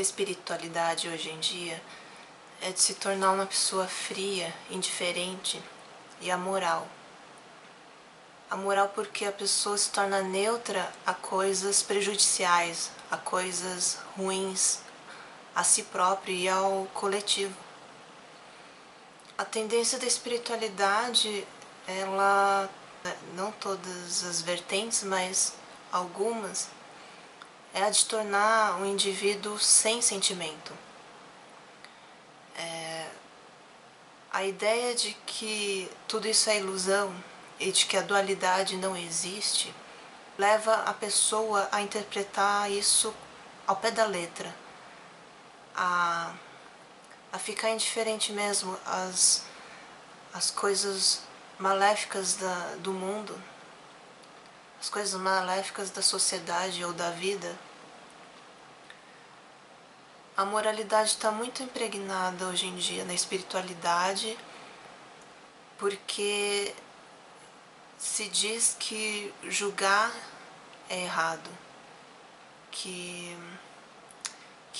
da espiritualidade hoje em dia é de se tornar uma pessoa fria, indiferente e amoral. Amoral porque a pessoa se torna neutra a coisas prejudiciais, a coisas ruins, a si próprio e ao coletivo. A tendência da espiritualidade, ela, não todas as vertentes, mas algumas, é a de tornar um indivíduo sem sentimento. A ideia de que tudo isso é ilusão e de que a dualidade não existe leva a pessoa a interpretar isso ao pé da letra, a ficar indiferente mesmo às coisas maléficas do mundo, as coisas maléficas da sociedade ou da vida. A moralidade está muito impregnada hoje em dia na espiritualidade, porque se diz que julgar é errado, que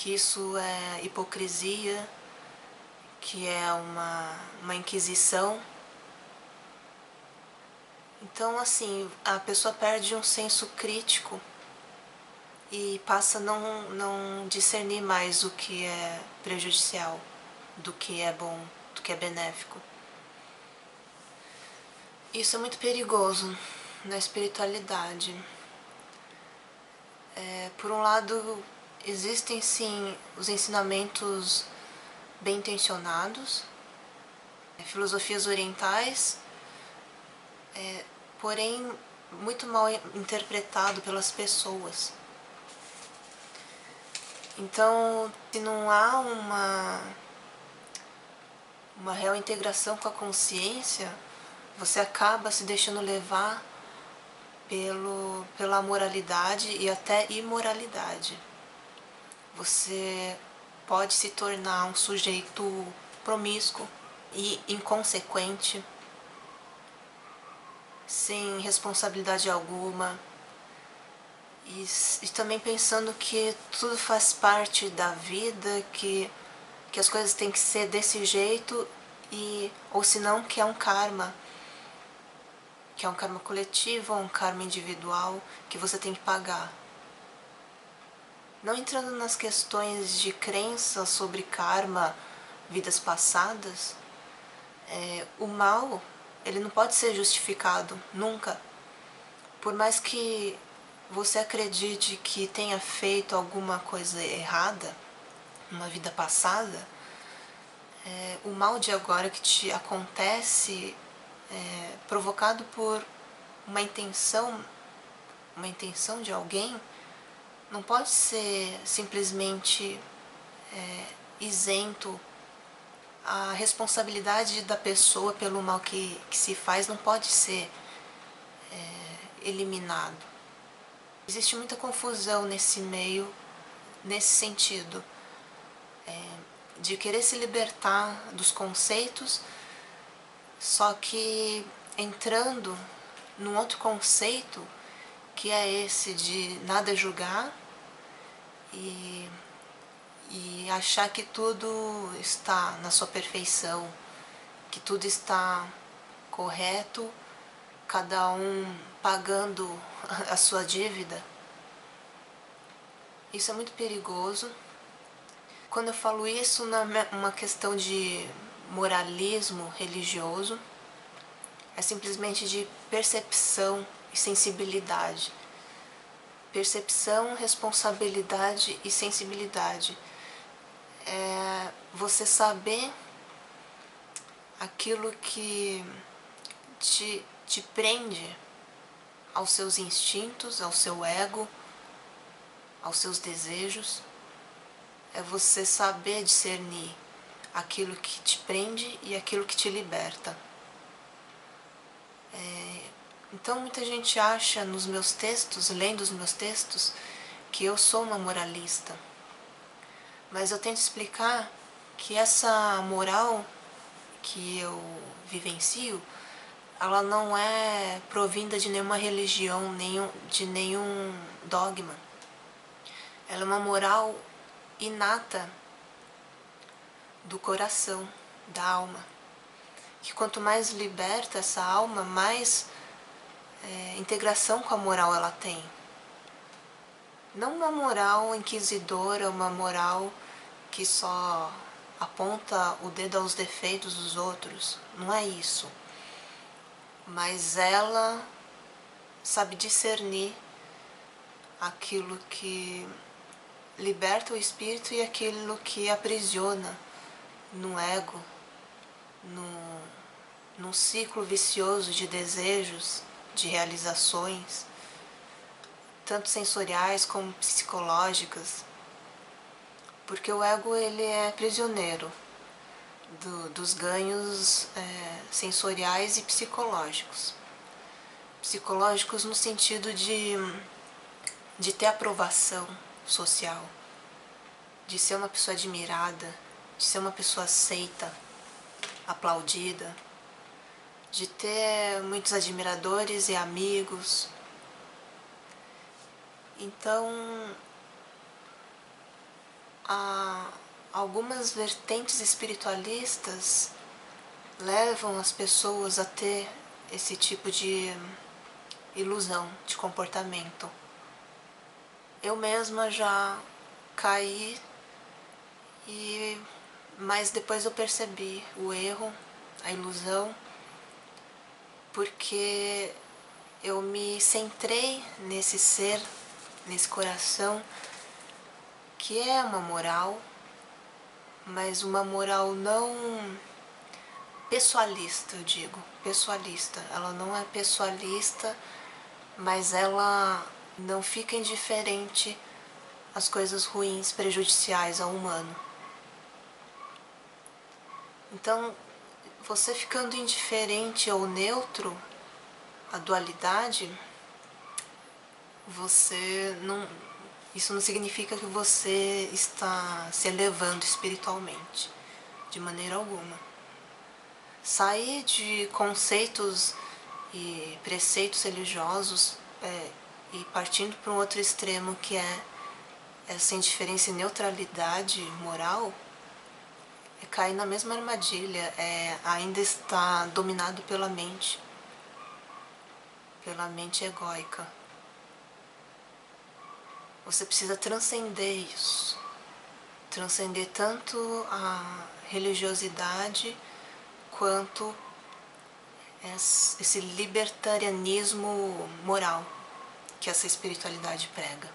isso é hipocrisia, que é uma inquisição. Então, assim, a pessoa perde um senso crítico e passa a não discernir mais o que é prejudicial, do que é bom, do que é benéfico. Isso é muito perigoso na espiritualidade. Por um lado, existem sim os ensinamentos bem intencionados, filosofias orientais, porém muito mal interpretado pelas pessoas. Então, se não há uma real integração com a consciência, você acaba se deixando levar pela moralidade e até imoralidade. Você pode se tornar um sujeito promíscuo e inconsequente, sem responsabilidade alguma, e também pensando que tudo faz parte da vida, que as coisas têm que ser desse jeito, ou senão que é um karma coletivo, ou um karma individual que você tem que pagar. Não entrando nas questões de crença sobre karma, vidas passadas, o mal, ele não pode ser justificado, nunca. Por mais que você acredite que tenha feito alguma coisa errada numa vida passada, o mal de agora que te acontece provocado por uma intenção de alguém, não pode ser simplesmente isento. A responsabilidade da pessoa pelo mal que se faz não pode ser eliminado. Existe muita confusão nesse meio, nesse sentido, de querer se libertar dos conceitos, só que entrando num outro conceito, que é esse de nada julgar e achar que tudo está na sua perfeição, que tudo está correto, cada um pagando a sua dívida. Isso é muito perigoso. Quando eu falo isso, não é uma questão de moralismo religioso, é simplesmente de percepção e sensibilidade. Percepção, responsabilidade e sensibilidade. É você saber aquilo que te prende aos seus instintos, ao seu ego, aos seus desejos. É você saber discernir aquilo que te prende e aquilo que te liberta. Então muita gente acha nos meus textos, lendo os meus textos, que eu sou uma moralista. Mas eu tento explicar que essa moral que eu vivencio, ela não é provinda de nenhuma religião, de nenhum dogma. Ela é uma moral inata do coração, da alma. Que quanto mais liberta essa alma, mais integração com a moral ela tem. Não uma moral inquisidora, uma moral que só aponta o dedo aos defeitos dos outros. Não é isso. Mas ela sabe discernir aquilo que liberta o espírito e aquilo que aprisiona no ego, num ciclo vicioso de desejos, de realizações, tanto sensoriais como psicológicas, porque o ego ele é prisioneiro dos ganhos sensoriais e psicológicos. Psicológicos no sentido de ter aprovação social, de ser uma pessoa admirada, de ser uma pessoa aceita, aplaudida, de ter muitos admiradores e amigos. Então, algumas vertentes espiritualistas levam as pessoas a ter esse tipo de ilusão de comportamento. Eu mesma já caí, mas depois eu percebi o erro, a ilusão, porque eu me centrei nesse ser, nesse coração, que é uma moral, mas uma moral não pessoalista, eu digo, pessoalista. Ela não é pessoalista, mas ela não fica indiferente às coisas ruins, prejudiciais ao humano. Então, você ficando indiferente ou neutro à dualidade, isso não significa que você está se elevando espiritualmente, de maneira alguma. Sair de conceitos e preceitos religiosos e partindo para um outro extremo, que é essa indiferença e neutralidade moral, cair na mesma armadilha, ainda está dominado pela mente egóica. Você precisa transcender isso, transcender tanto a religiosidade quanto esse libertarianismo moral que essa espiritualidade prega.